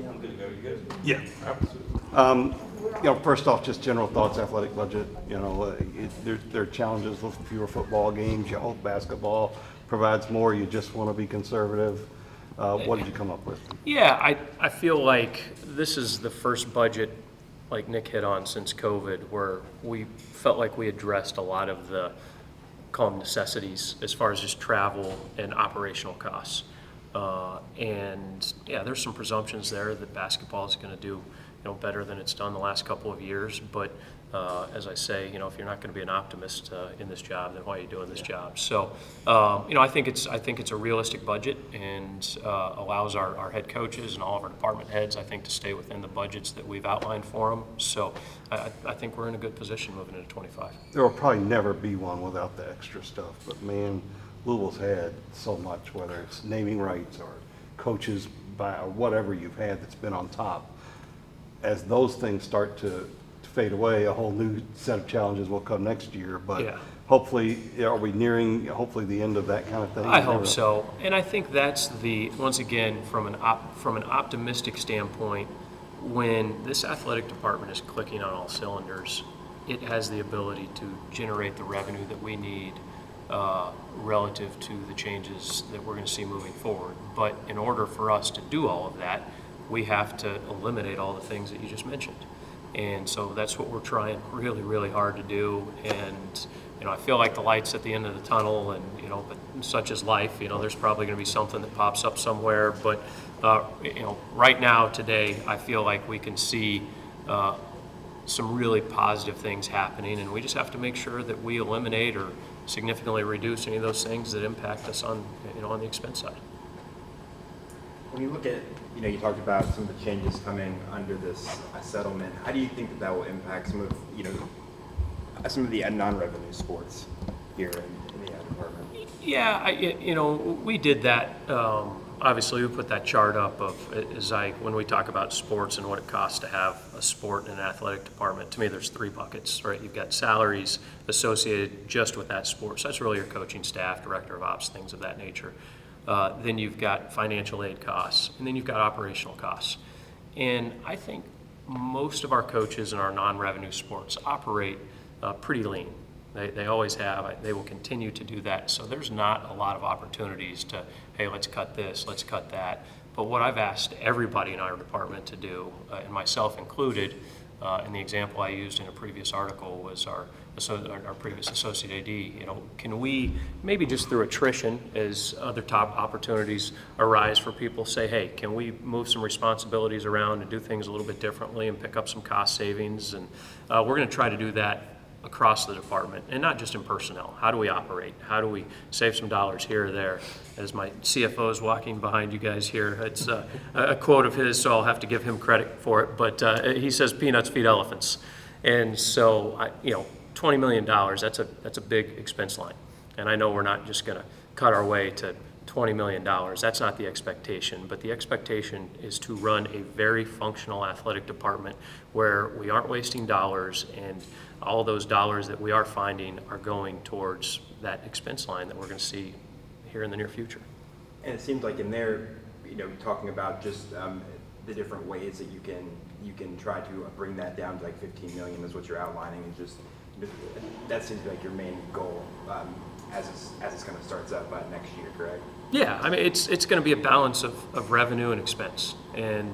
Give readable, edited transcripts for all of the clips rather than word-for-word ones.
Yeah, I'm good to go. You guys? Yeah. First off, just general thoughts, athletic budget. There are challenges with fewer football games. You hope basketball provides more. You just want to be conservative. What did you come up with? Yeah, I feel like this is the first budget, like Nick hit on, since COVID, where we felt like we addressed a lot of the necessities as far as just travel and operational costs. And yeah, there's some presumptions there that basketball is going to do better than it's done the last couple of years. But as I say, if you're not going to be an optimist in this job, then why are you doing this job? So I think it's a realistic budget and allows our head coaches and all of our department heads, I think, to stay within the budgets that we've outlined for them. So I think we're in a good position moving into 25. There will probably never be one without the extra stuff, but man, Louisville's had so much, whether it's naming rights or coaches or whatever you've had that's been on top. As those things start to fade away, a whole new set of challenges will come next year. But yeah. Hopefully, are we nearing hopefully the end of that kind of thing? I hope so, and I think that's once again from an optimistic standpoint. When this athletic department is clicking on all cylinders, it has the ability to generate the revenue that we need relative to the changes that we're going to see moving forward. But in order for us to do all of that, we have to eliminate all the things that you just mentioned. And so that's what we're trying really, really hard to do. And, I feel like the light's at the end of the tunnel, and, but such is life. There's probably going to be something that pops up somewhere. But, right now, today, I feel like we can see some really positive things happening, and we just have to make sure that we eliminate or significantly reduce any of those things that impact us on, on the expense side. When you look at, you talked about some of the changes coming under this settlement. How do you think that will impact some of the non-revenue sports here in the department? Yeah, we did that. Obviously, we put that chart up of when we talk about sports and what it costs to have a sport in an athletic department. To me, there's three buckets, right? You've got salaries associated just with that sport. So that's really your coaching staff, director of ops, things of that nature. Then you've got financial aid costs, and then you've got operational costs. And I think most of our coaches in our non-revenue sports operate pretty lean. They always have. They will continue to do that. So there's not a lot of opportunities to, hey, let's cut this, let's cut that. But what I've asked everybody in our department to do, and myself included, and the example I used in a previous article was our previous associate AD, can we maybe just through attrition, as other top opportunities arise for people, say, hey, can we move some responsibilities around and do things a little bit differently and pick up some cost savings? And we're going to try to do that across the department, and not just in personnel. How do we operate? How do we save some dollars here or there? As my CFO is walking behind you guys here, it's a quote of his, so I'll have to give him credit for it, but he says peanuts feed elephants. And so, $20 million, that's a big expense line. And I know we're not just going to cut our way to $20 million. That's not the expectation, but the expectation is to run a very functional athletic department where we aren't wasting dollars, and all those dollars that we are finding are going towards that expense line that we're going to see here in the near future. And it seems like in there, talking about just the different ways that you can try to bring that down to like 15 million is what you're outlining, and just that seems like your main goal as this kind of starts up next year, correct? Yeah, I mean it's going to be a balance of revenue and expense, and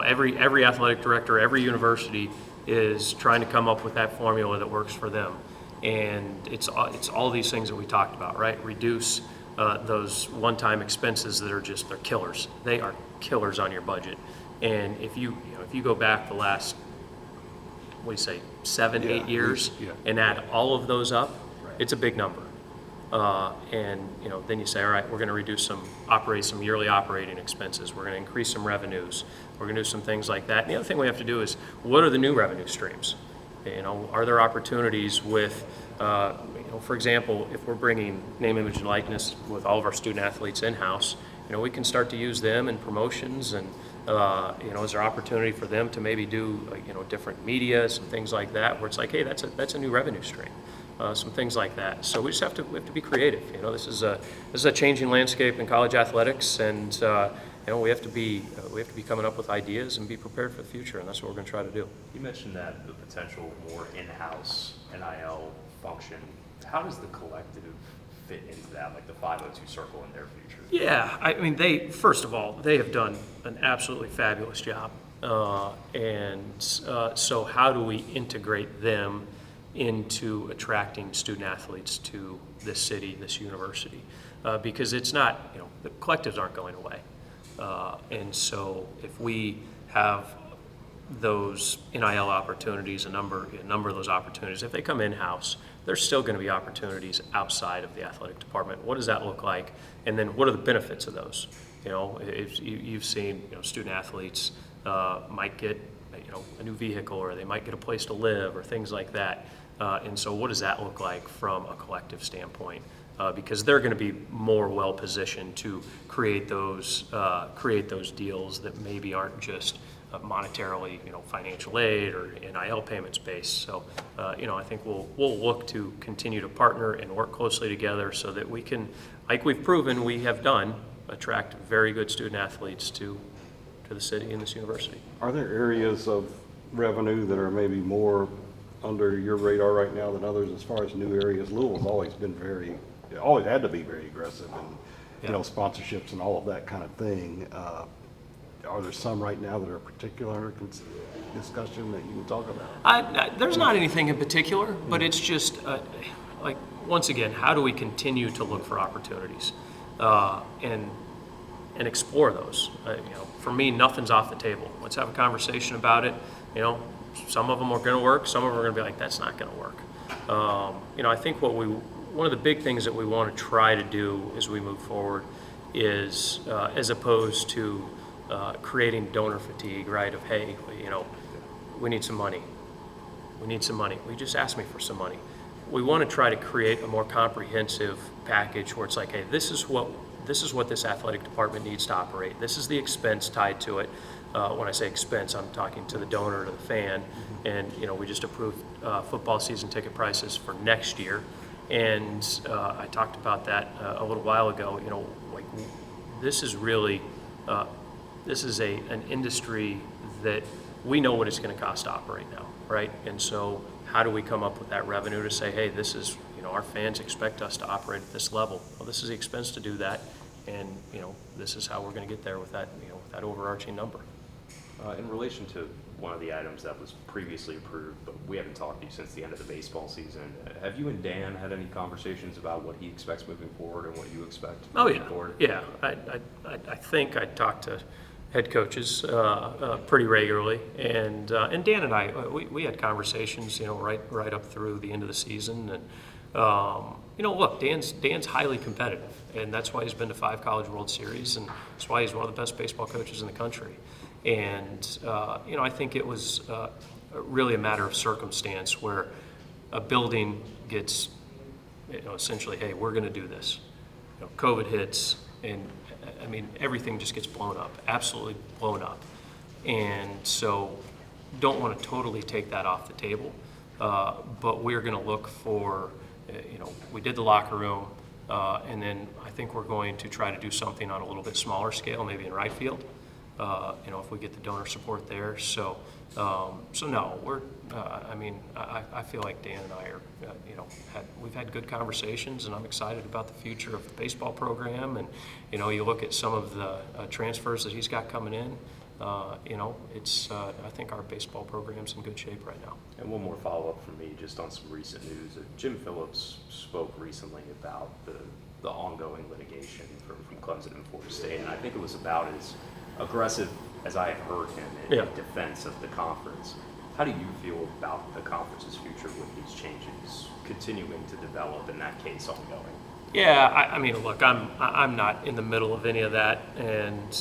every athletic director, every university is trying to come up with that formula that works for them, and it's all these things that we talked about, right? Reduce those one-time expenses that are they're killers. They are killers on your budget, and if you go back the last 7-8 years and add all of those up, right, it's a big number. And then you say, all right, we're going to operate some yearly operating expenses. We're going to increase some revenues. We're going to do some things like that. And the other thing we have to do is, what are the new revenue streams? Are there opportunities with, for example, if we're bringing name, image, and likeness with all of our student athletes in-house, we can start to use them in promotions, and is there opportunity for them to maybe do different media, some things like that, where it's like, hey, that's a new revenue stream. Some things like that. So we have to be creative. This is a changing landscape in college athletics, and we have to be coming up with ideas and be prepared for the future, and that's what we're going to try to do. You mentioned that the potential more in-house NIL function. How does the collective fit into that, like the 502 circle in their future? Yeah, I mean, first of all, they have done an absolutely fabulous job. So how do we integrate them into attracting student athletes to this city, this university? Because it's not, the collectives aren't going away. And so if we have those NIL opportunities, a number of those opportunities, if they come in-house, there's still going to be opportunities outside of the athletic department. What does that look like? And then what are the benefits of those? If you've seen, student athletes might get, a new vehicle, or they might get a place to live, or things like that. And so what does that look like from a collective standpoint? Because they're going to be more well-positioned to create those deals that maybe aren't just monetarily, financial aid or NIL payments based. So, I think we'll look to continue to partner and work closely together so that we can, like we've proven we have done, attract very good student athletes to the city and this university. Are there areas of revenue that are maybe more under your radar right now than others as far as new areas? Louisville's always been always had to be very aggressive in, sponsorships and all of that kind of thing. Are there some right now that are particular discussion that you can talk about? There's not anything in particular, but it's just, once again, how do we continue to look for opportunities and explore those? For me, nothing's off the table. Let's have a conversation about it. Some of them are going to work. Some of them are going to be like, that's not going to work. I think one of the big things that we want to try to do as we move forward is, as opposed to creating donor fatigue, right? Of, hey, we need some money. We need some money. We just asked me for some money. We want to try to create a more comprehensive package where it's like, hey, this is what this athletic department needs to operate. This is the expense tied to it. When I say expense, I'm talking to the donor, to the fan, and we just approved football season ticket prices for next year, and I talked about that a little while ago. This is really an industry that we know what it's going to cost to operate now, right? And so how do we come up with that revenue to say, hey, this is, our fans expect us to operate at this level. Well, this is the expense to do that, and this is how we're going to get there with that, with that overarching number. In relation to one of the items that was previously approved, but we haven't talked to you since the end of the baseball season, have you and Dan had any conversations about what he expects moving forward and what you expect moving forward? Yeah. I think I talked to head coaches pretty regularly, and Dan and I, we had conversations, right up through the end of the season, and look, Dan's highly competitive, and that's why he's been to 5 College World Series, and that's why he's one of the best baseball coaches in the country. And I think it was really a matter of circumstance where a building gets, essentially, hey, we're going to do this. COVID hits, and I mean, everything just gets blown up, absolutely blown up. And so don't want to totally take that off the table, but we're going to look for, we did the locker room, and then I think we're going to try to do something on a little bit smaller scale, maybe in right field, if we get the donor support there. So no, we're, I feel like Dan and I are, we've had good conversations, and I'm excited about the future of the baseball program. And, you look at some of the transfers that he's got coming in, I think our baseball program's in good shape right now. And one more follow-up from me, just on some recent news. Jim Phillips spoke recently about the ongoing litigation from Clemson and Florida State, and I think it was about as aggressive as I have heard him in defense of the conference. How do you feel about the conference's future with these changes continuing to develop and that case ongoing? Yeah, I mean, look, I'm not in the middle of any of that, and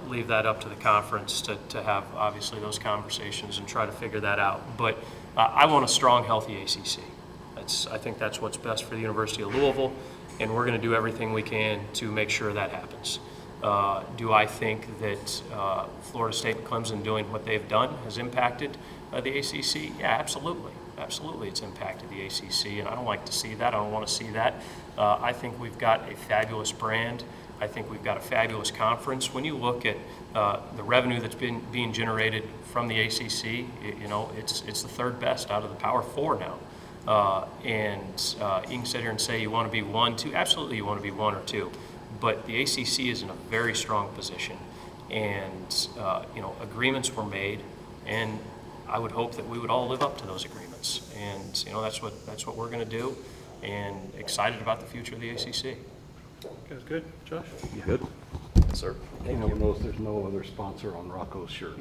leave that up to the conference to have, obviously, those conversations and try to figure that out. But I want a strong, healthy ACC. I think that's what's best for the University of Louisville, and we're going to do everything we can to make sure that happens. Do I think that Florida State and Clemson doing what they've done has impacted the ACC? Yeah, absolutely. Absolutely, it's impacted the ACC, and I don't like to see that. I don't want to see that. I think we've got a fabulous brand. I think we've got a fabulous conference. When you look at the revenue that's being generated from the ACC, you know, it's the third best out of the Power Four now. And you can sit here and say you want to be 1, 2. Absolutely, you want to be 1 or 2. But the ACC is in a very strong position, and you know, agreements were made, and I would hope that we would all live up to those agreements. And you know, that's what we're going to do, and excited about the future of the ACC. Guys good? Josh? Good. Sir. Anyone knows there's no other sponsor on Rocco's shirt?